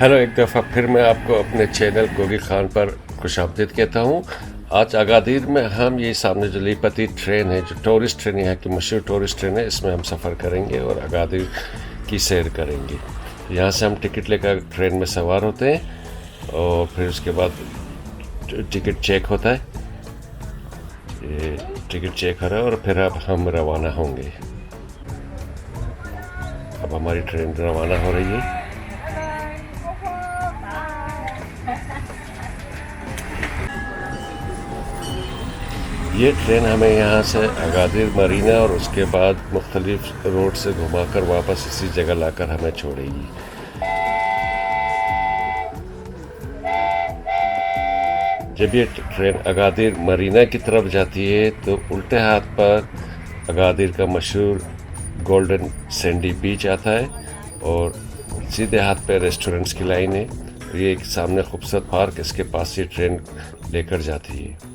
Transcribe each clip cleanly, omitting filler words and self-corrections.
Hello, एक दफ़ा फिर मैं आपको अपने चैनल गोगी खान पर खुशामदीद कहता हूँ। आज अगादीर में हम ये सामने जो लीपति ट्रेन है, जो टूरिस्ट ट्रेन, यहाँ की मशहूर टूरिस्ट ट्रेन है, इसमें हम सफ़र करेंगे और अगादीर की सैर करेंगे। यहाँ से हम टिकट लेकर ट्रेन में सवार होते हैं और फिर उसके बाद टिकट चेक होता है। ये टिकट चेक हो रहा है और फिर अब हम रवाना होंगे। अब हमारी ट्रेन रवाना हो रही है। ये ट्रेन हमें यहाँ से अगादीर मरीना और उसके बाद मुख्तलिफ रोड से घुमाकर वापस इसी जगह लाकर हमें छोड़ेगी। जब ये ट्रेन अगादीर मरीना की तरफ जाती है तो उल्टे हाथ पर अगादीर का मशहूर गोल्डन सैंडी बीच आता है और सीधे हाथ पे रेस्टोरेंट्स की लाइन है। ये एक सामने खूबसूरत पार्क, इसके पास ये ट्रेन लेकर जाती है।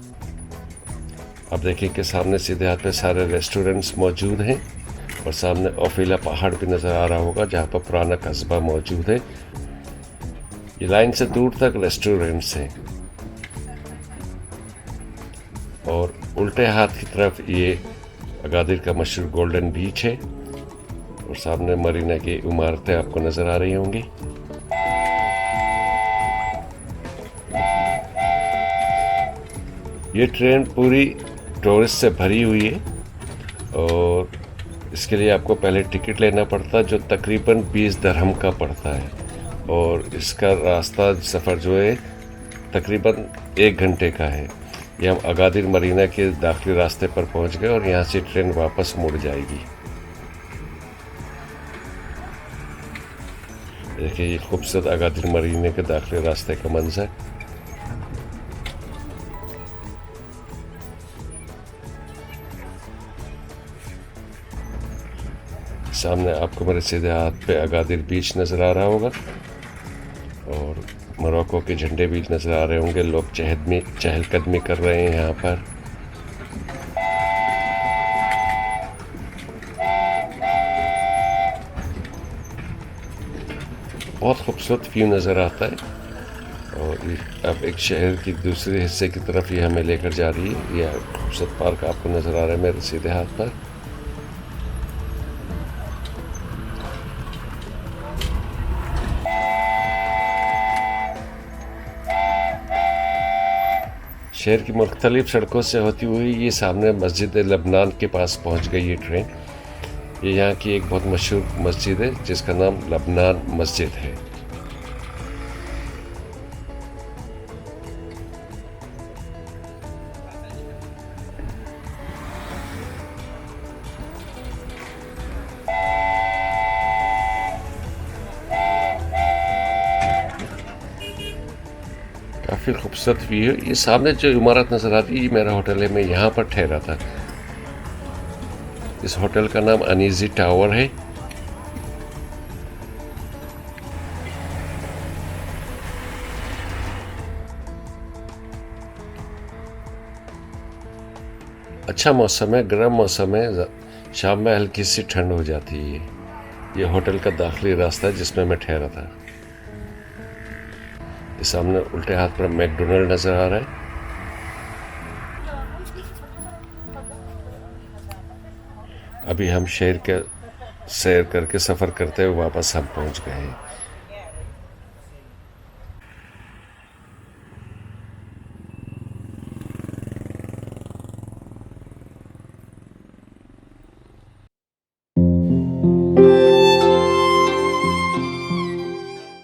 आप देखिए कि सामने सीधे हाथ पे सारे रेस्टोरेंट्स मौजूद हैं और सामने ओफीला पहाड़ भी नज़र आ रहा होगा जहाँ पर पुराना कस्बा मौजूद है। ये लाइन से दूर तक रेस्टोरेंट्स हैं और उल्टे हाथ की तरफ ये अगादीर का मशहूर गोल्डन बीच है और सामने मरीना की इमारतें आपको नज़र आ रही होंगी। ये ट्रेन पूरी टूरिस्ट से भरी हुई है और इसके लिए आपको पहले टिकट लेना पड़ता है जो तकरीबन 20 दरहम का पड़ता है और इसका रास्ता सफ़र जो है तकरीबन 1 घंटे का है। ये हम अगादीर मरीना के दाखिली रास्ते पर पहुंच गए और यहाँ से ट्रेन वापस मुड़ जाएगी। देखिए ये खूबसूरत अगादीर मरीना के दाखिली रास्ते का मंजर। सामने आपको मेरे सीधे हाथ पे अगादीर बीच नज़र आ रहा होगा और मोरक्को के झंडे भी नज़र आ रहे होंगे। लोग चहलकदमी कर रहे हैं यहाँ पर। बहुत खूबसूरत व्यू नज़र आता है और अब एक शहर की दूसरे हिस्से की तरफ ये हमें लेकर जा रही है। यह खूबसूरत पार्क आपको नज़र आ रहा है मेरे सीधे हाथ पर। शहर की मुख्तलिफ सड़कों से होती हुई ये सामने मस्जिद लबनान के पास पहुंच गई ये ट्रेन। ये यहाँ की एक बहुत मशहूर मस्जिद है जिसका नाम लबनान मस्जिद है। काफ़ी खूबसूरत व्यू है। ये सामने जो इमारत नज़र आती है ये मेरा होटल है, मैं यहाँ पर ठहरा था। इस होटल का नाम अनीजी टावर है। अच्छा मौसम है, गर्म मौसम है, शाम में हल्की सी ठंड हो जाती है। ये होटल का दाखिली रास्ता है जिसमें मैं ठहरा था। इस सामने उल्टे हाथ पर मैकडोनल्ड नज़र आ रहा है। अभी हम शहर के सैर करके सफ़र करते हुए वापस हम पहुंच गए हैं।